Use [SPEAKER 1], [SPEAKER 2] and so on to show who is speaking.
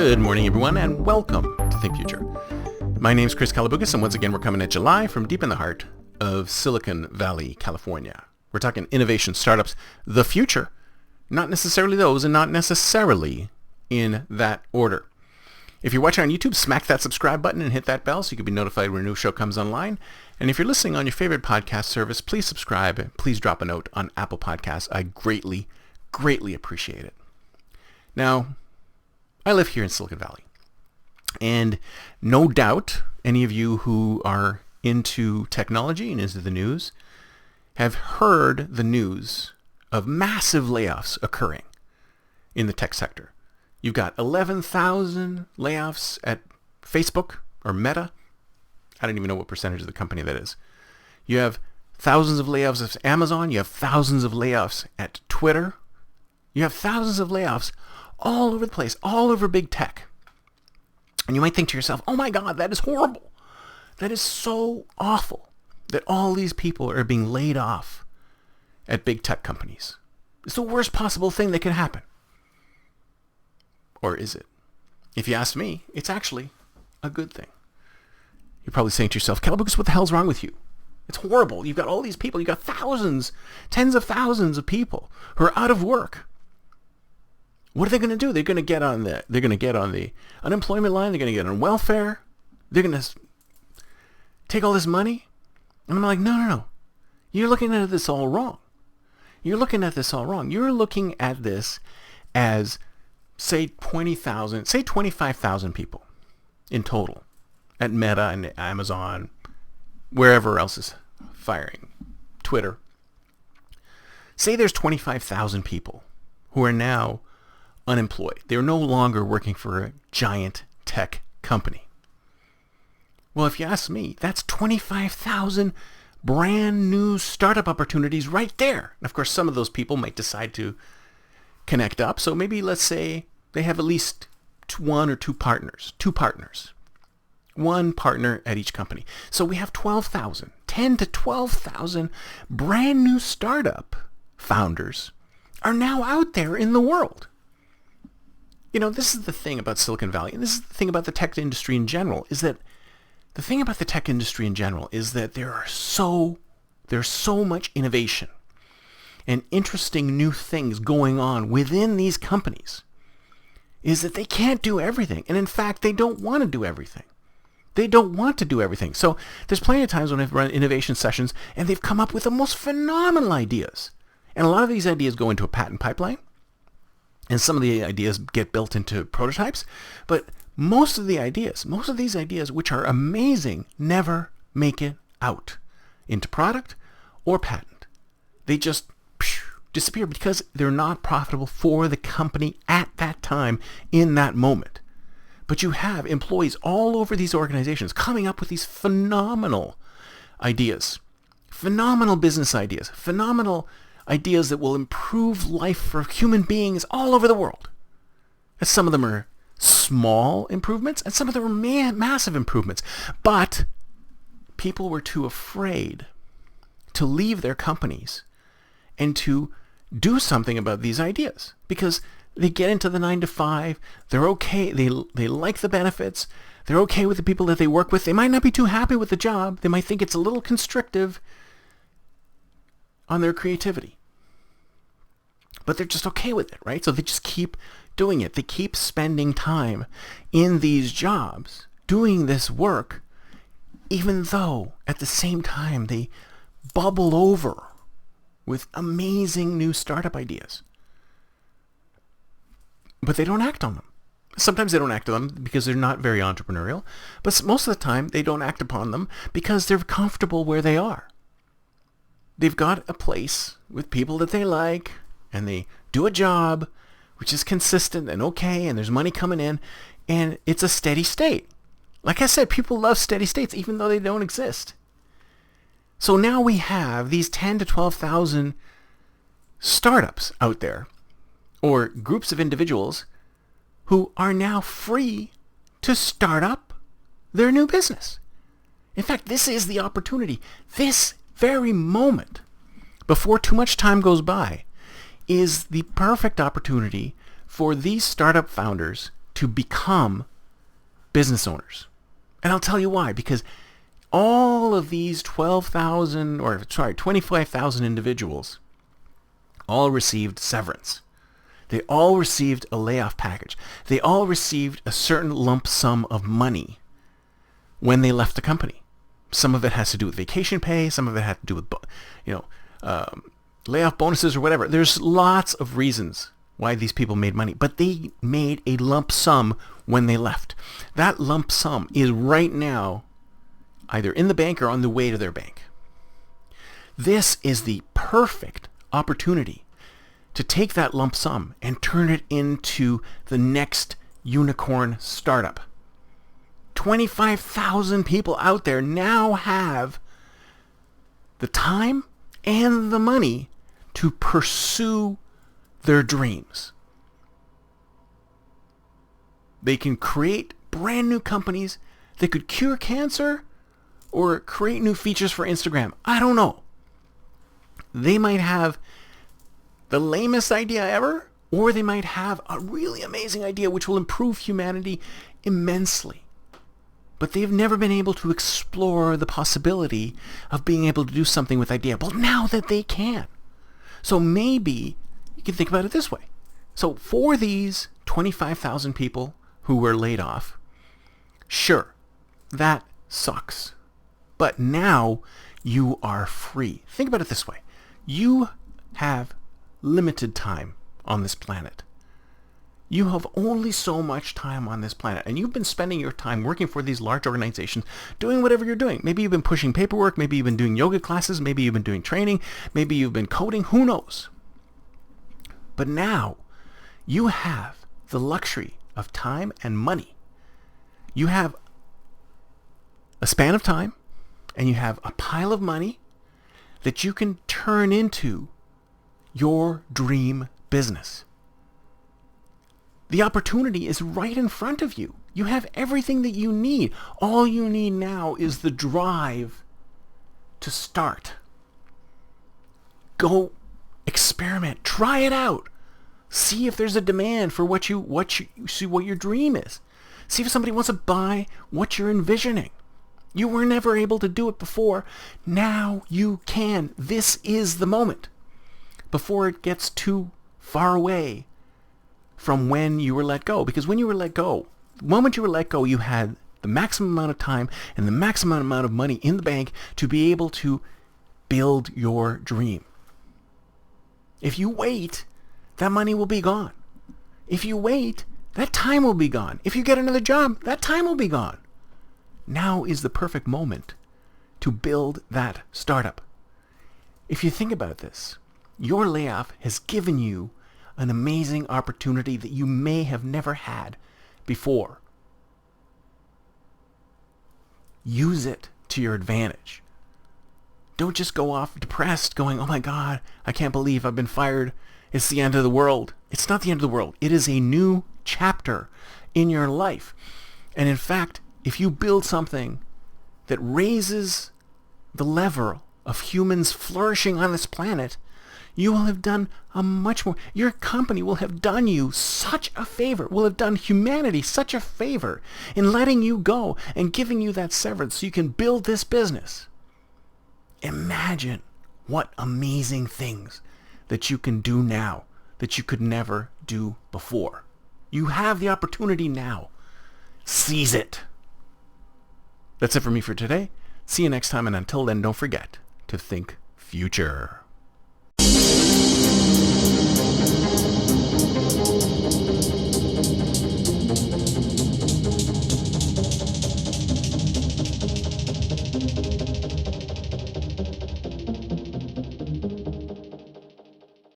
[SPEAKER 1] Good morning, everyone, and welcome to Think Future. My name's Chris Calabugas, and once again, we're coming at July from deep in the heart of Silicon Valley, California. We're talking innovation startups, the future, not necessarily those, and not necessarily in that order. If you're watching on YouTube, smack that subscribe button and hit that bell so you can be notified when a new show comes online. And if you're listening on your favorite podcast service, please subscribe. Please drop a note on Apple Podcasts. I greatly appreciate it. Now, I live here in Silicon Valley. And no doubt any of you who are into technology and into the news have heard the news of massive layoffs occurring in the tech sector. You've got 11,000 layoffs at Facebook or Meta. I don't even know what percentage of the company that is. You have thousands of layoffs at Amazon. You have thousands of layoffs at Twitter. You have thousands of layoffs all over the place, all over big tech. And you might think to yourself, oh my God, that is horrible. That is so awful that all these people are being laid off at big tech companies. It's the worst possible thing that could happen. Or is it? If you ask me, it's actually a good thing. You're probably saying to yourself, Calabugas, what the hell's wrong with you? It's horrible. You've got all these people. You've got thousands, tens of thousands of people who are out of work. What are they going to do? They're going to get on the unemployment line. They're going to get on welfare. They're going to take all this money. And I'm like, no. You're looking at this all wrong. You're looking at this as, say 25,000 people in total at Meta and Amazon, wherever else is firing, Twitter. Say there's 25,000 people who are now unemployed. They're no longer working for a giant tech company. Well, if you ask me, that's 25,000 brand new startup opportunities right there. And of course, some of those people might decide to connect up. So maybe let's say they have at least one or two partners. One partner at each company. So we have 10 to 12,000 brand new startup founders are now out there in the world. You know, this is the thing about Silicon Valley, and this is the thing about the tech industry in general, is that there's so much innovation and interesting new things going on within these companies, is that they can't do everything. And in fact, they don't want to do everything. So there's plenty of times when I've run innovation sessions and they've come up with the most phenomenal ideas. And a lot of these ideas go into a patent pipeline. And some of the ideas get built into prototypes. But most of these ideas, which are amazing, never make it out into product or patent. They just disappear because they're not profitable for the company at that time, in that moment. But you have employees all over these organizations coming up with these phenomenal ideas, phenomenal business ideas, phenomenal ideas that will improve life for human beings all over the world. And some of them are small improvements, and some of them are massive improvements. But people were too afraid to leave their companies and to do something about these ideas, because they get into the 9 to 5. They're okay. They like the benefits. They're okay with the people that they work with. They might not be too happy with the job. They might think it's a little constrictive on their creativity. But they're just okay with it, right? So they just keep doing it. They keep spending time in these jobs, doing this work, even though at the same time they bubble over with amazing new startup ideas. But they don't act on them. Sometimes they don't act on them because they're not very entrepreneurial, but most of the time they don't act upon them because they're comfortable where they are. They've got a place with people that they like, and they do a job which is consistent and okay, and there's money coming in, and it's a steady state. Like I said, people love steady states even though they don't exist. So now we have these 10 to 12,000 startups out there, or groups of individuals who are now free to start up their new business. In fact, this is the opportunity. This very moment, before too much time goes by, is the perfect opportunity for these startup founders to become business owners. And I'll tell you why. Because all of these 25,000 individuals all received severance. They all received a layoff package. They all received a certain lump sum of money when they left the company. Some of it has to do with vacation pay. Some of it had to do with, layoff bonuses or whatever. There's lots of reasons why these people made money, but they made a lump sum when they left. That lump sum is right now either in the bank or on the way to their bank. This is the perfect opportunity to take that lump sum and turn it into the next unicorn startup. 25,000 people out there now have the time and the money to pursue their dreams. They can create brand new companies that could cure cancer or create new features for Instagram. I don't know. They might have the lamest idea ever, or they might have a really amazing idea which will improve humanity immensely. But they've never been able to explore the possibility of being able to do something with idea. Well, now that they can. So maybe you can think about it this way. So for these 25,000 people who were laid off, sure, that sucks. But now you are free. Think about it this way. You have limited time on this planet. You have only so much time on this planet, and you've been spending your time working for these large organizations, doing whatever you're doing. Maybe you've been pushing paperwork, maybe you've been doing yoga classes, maybe you've been doing training, maybe you've been coding, who knows? But now you have the luxury of time and money. You have a span of time, and you have a pile of money that you can turn into your dream business. The opportunity is right in front of you. You have everything that you need. All you need now is the drive to start. Go experiment. Try it out. See if there's a demand for what your dream is. See if somebody wants to buy what you're envisioning. You were never able to do it before. Now you can. This is the moment. Before it gets too far away from when you were let go. Because when you were let go, the moment you were let go, you had the maximum amount of time and the maximum amount of money in the bank to be able to build your dream. If you wait, that money will be gone. If you wait, that time will be gone. If you get another job, that time will be gone. Now is the perfect moment to build that startup. If you think about this, your layoff has given you an amazing opportunity that you may have never had before. Use it to your advantage. Don't just go off depressed going, oh my God, I can't believe I've been fired. It's the end of the world. It's not the end of the world. It is a new chapter in your life. And in fact, if you build something that raises the level of humans flourishing on this planet, you will have done a much more. Your company will have done you such a favor, will have done humanity such a favor in letting you go and giving you that severance so you can build this business. Imagine what amazing things that you can do now that you could never do before. You have the opportunity now. Seize it. That's it for me for today. See you next time, and until then, don't forget to think future.